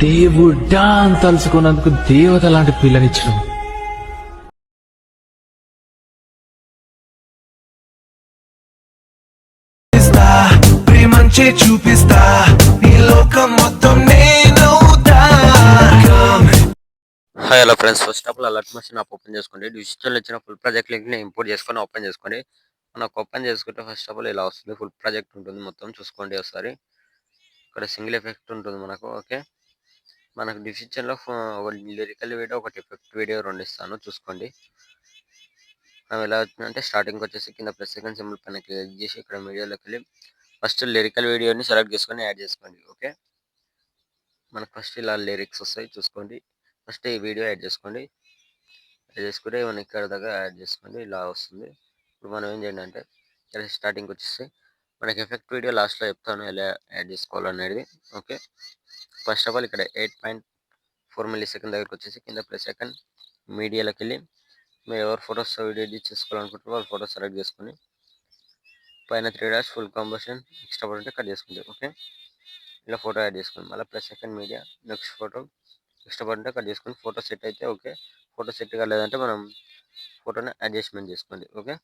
దేవుడా అని తలుచుకున్నందుకు దేవత లాంటి పిల్లనిచ్చిన. ప్రేమంచే చూపిస్తా ఈ లోకం మొత్తం నేనవుతా. Hi hello friends, first of all alert machine app open చేసుకోండి. డిజిటల్ వచ్చిన ఫుల్ ప్రాజెక్ట్ లింక్ ని ఇంపోర్ట్ చేసుకొని ఓపెన్ చేసుకోండి. మనకు ఓపెన్ చేసుకుంటే ఫస్ట్ ఆఫ్ ఆల్ ఇలా వస్తుంది. ఫుల్ ప్రాజెక్ట్ ఉంటుంది, మొత్తం చూసుకోండి ఒకసారి. ఇక్కడ సింగిల్ ఎఫెక్ట్ ఉంటుంది మనకు. ఓకే, మనకు డిస్క్రిప్షన్ లో ఒక లిరికల్ వీడియో, ఒకటి ఎఫెక్ట్ వీడియో రెండు ఇస్తాను, చూసుకోండి. మనం ఎలా వచ్చిందంటే స్టార్టింగ్ వచ్చేసి కింద ప్లస్ సెకండ్ సింబల్ పైన క్లిక్ చేసి ఇక్కడ మీడియాలోకి వెళ్ళి ఫస్ట్ లిరికల్ వీడియోని సెలెక్ట్ చేసుకొని యాడ్ చేసుకోండి. ఓకే, మనకు ఫస్ట్ ఇలా లిరిక్స్ వస్తాయి, చూసుకోండి. ఫస్ట్ ఈ వీడియో యాడ్ చేసుకోండి. యాడ్ చేసుకుంటే మనం ఇక్కడ దాకా యాడ్ చేసుకోండి, ఇలా వస్తుంది. ఇప్పుడు మనం ఏం చేయండి అంటే ఇక్కడ స్టార్టింగ్ వచ్చేసి మనకి ఎఫెక్ట్ వీడియో లాస్ట్లో చెప్తాను ఎలా యాడ్ చేసుకోవాలనేది. ఓకే, ఫస్ట్ ఆఫ్ ఆల్ ఇక్కడ 8.4 మిల్లీ సెకండ్ దగ్గరకు వచ్చేసి కింద ప్లస్ సెకండ్ మీడియాలోకి వెళ్ళి మీరు ఎవరు ఫొటోస్ వీడియో ఎడిట్ చేసుకోవాలనుకుంటారో వాళ్ళ ఫోటో సెలెక్ట్ చేసుకొని పైన 3 డాష్ ఫుల్ కాంబోషన్ ఎక్స్ట్రా ఉంటే కట్ చేసుకోండి. ఓకే, ఇలా ఫోటో యాడ్ చేసుకోండి. మళ్ళీ plus second media next photo extra ఉంటే కట్ చేసుకొని ఫోటో సెట్ అయితే ఓకే, ఫోటో సెట్ కాలేదంటే మనం ఫోటోని అడ్జస్ట్మెంట్ చేసుకోండి. ఓకే,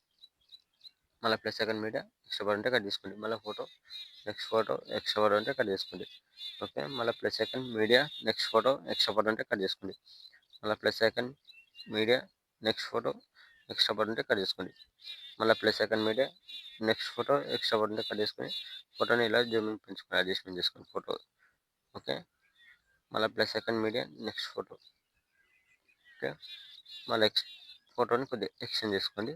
మళ్ళీ ప్లస్ సెకండ్ మీడియా ఎక్స్ట్రా ఉంటే కట్ చేసుకోండి. మళ్ళీ ఫోటో ఎక్స్ట్రా ఉంటే కట్ చేసుకోండి. ఓకే, మళ్ళీ plus second media next photo extra ఉంటే కట్ చేసుకోండి. మళ్ళీ plus second media next photo extra ఉంటే కట్ చేసుకోండి. మళ్ళీ plus second media next photo extra ఉంటే కట్ చేసుకొని ఫోటోని ఇలా జూమింగ్ పెంచుకొని అడ్జస్ట్మెంట్ చేసుకోండి ఫోటో. ఓకే, మళ్ళీ plus second media next photo. Okay, మళ్ళీ ఫోటోని కొద్దిగా ఎక్స్టెండ్ చేసుకోండి.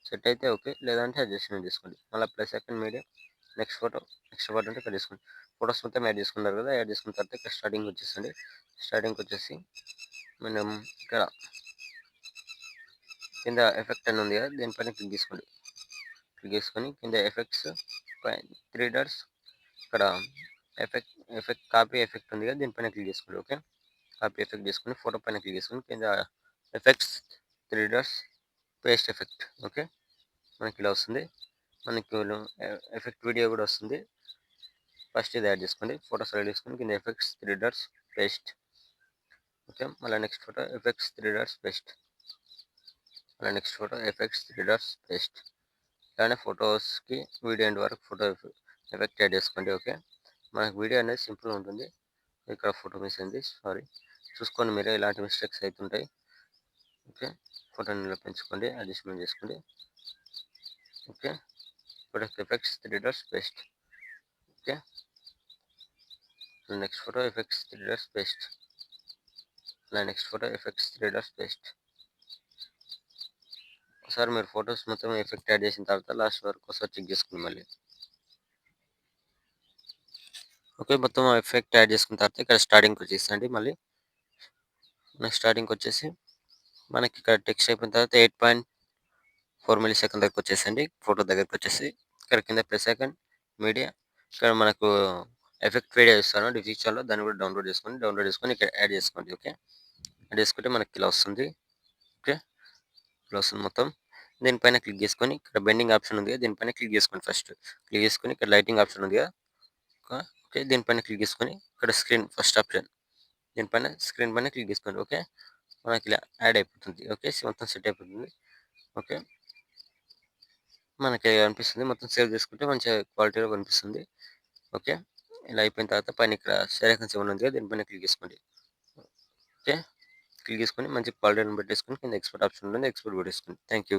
సెట్ అయితే ఓకే, లేదంటే అడ్జస్ట్మెంట్ చేసుకోండి. మళ్ళీ plus second media next photo extra photo అంటే కట్ చేసుకోండి. ఫోటోస్ మొత్తం యాడ్ చేసుకున్నారు కదా, యాడ్ చేసుకున్న తర్వాత ఇక్కడ స్టార్టింగ్ వచ్చేసండి. స్టార్టింగ్ వచ్చేసి మనం ఇక్కడ కింద ఎఫెక్ట్ అని ఉంది కదా, దీనిపైన క్లిక్ చేసుకోండి. క్లిక్ చేసుకొని కింద ఎఫెక్ట్స్ 3 డాట్స్ ఇక్కడ ఎఫెక్ట్ కాపీ ఎఫెక్ట్ ఉంది కదా, దీనిపైన క్లిక్ చేసుకోండి. ఓకే, కాపీ ఎఫెక్ట్ చేసుకొని ఫోటో పైన క్లిక్ చేసుకొని కింద effects 3 dots paste effect. Okay, మనకి ఇలా వస్తుంది. మనకి ఎఫెక్ట్ వీడియో కూడా వస్తుంది. ఫస్ట్ ఇది యాడ్ చేసుకోండి. ఫోటో సెలెక్ట్ చేసుకొని కింద ఎఫెక్ట్స్ 3 డాట్స్ పేస్ట్. ఓకే, మళ్ళీ next photo effects 3 dots paste. మళ్ళీ next photo effects 3 dots paste. ఇలానే ఫొటోస్కి వీడియో ఎండ్ వరకు ఫోటో ఎఫెక్ట్ యాడ్ చేసుకోండి. ఓకే, మనకు వీడియో అనేది సింపుల్ ఉంటుంది. ఇక్కడ ఫోటో మిస్ అయింది, సారీ, చూసుకోండి మీరే, ఇలాంటి మిస్టేక్స్ అవుతుంటాయి. ఓకే, ఫోటోని ఇలా పెంచుకోండి, అడ్జస్ట్మెంట్ చేసుకోండి. ఓకే, ఫోటోకి effects 3 dots paste. Okay, next photo effects 3 dots paste. Next photo effects 3 dots paste. ఒకసారి మీరు ఫొటోస్ మొత్తం ఎఫెక్ట్ యాడ్ చేసిన తర్వాత లాస్ట్ వరకు ఒకసారి చెక్ చేసుకోండి మళ్ళీ. ఓకే, మొత్తం ఎఫెక్ట్ యాడ్ చేసుకున్న తర్వాత ఇక్కడ స్టార్టింగ్కి వచ్చేసండి. మళ్ళీ నెక్స్ట్ స్టార్టింగ్కి వచ్చేసి మనకి ఇక్కడ టెక్స్ట్ అయిపోయిన తర్వాత 8.4 మిల్లీ సెకండ్ దగ్గరకు వచ్చేసండి. ఫోటో దగ్గరకు వచ్చేసి ఇక్కడ కింద ప్లస్ సెకండ్ మీడియా ఇక్కడ మనకు ఎఫెక్ట్ వీడియో ఇస్తాను డిజిటల్లో, దాన్ని కూడా డౌన్లోడ్ చేసుకొని ఇక్కడ యాడ్ చేసుకోండి. ఓకే, యాడ్ చేసుకుంటే మనకి ఇలా వస్తుంది. ఓకే, ఇలా వస్తుంది మొత్తం. దీనిపైన క్లిక్ చేసుకొని ఇక్కడ బెండింగ్ ఆప్షన్ ఉంది కదా, దీనిపైన క్లిక్ చేసుకోండి. ఫస్ట్ క్లిక్ చేసుకొని ఇక్కడ లైటింగ్ ఆప్షన్ ఉంది కదా, ఓకే, దీనిపైన క్లిక్ చేసుకొని ఇక్కడ స్క్రీన్ ఫస్ట్ ఆప్షన్ దీనిపైన స్క్రీన్ పైన క్లిక్ చేసుకోండి. ఓకే, మనకి ఇలా యాడ్ అయిపోతుంది. ఓకే, మొత్తం సెట్ అయిపోతుంది. ఓకే, మనకి అనిపిస్తుంది మొత్తం సేవ్ చేసుకుంటే మంచిగా క్వాలిటీలో కనిపిస్తుంది. ఓకే, ఇలా అయిపోయిన తర్వాత పైన ఇక్కడ షేర్ ఐకాన్స్ ఏమైనా ఉంది కదా, దీనిపైన క్లిక్ చేసుకోండి. ఓకే, క్లిక్ చేసుకొని మంచి క్వాలిటీని పెట్టేసుకొని కింద ఎక్స్పోర్ట్ ఆప్షన్ ఉంటుంది, ఎక్స్పోర్ట్ పెట్టేసుకోండి. Thank you.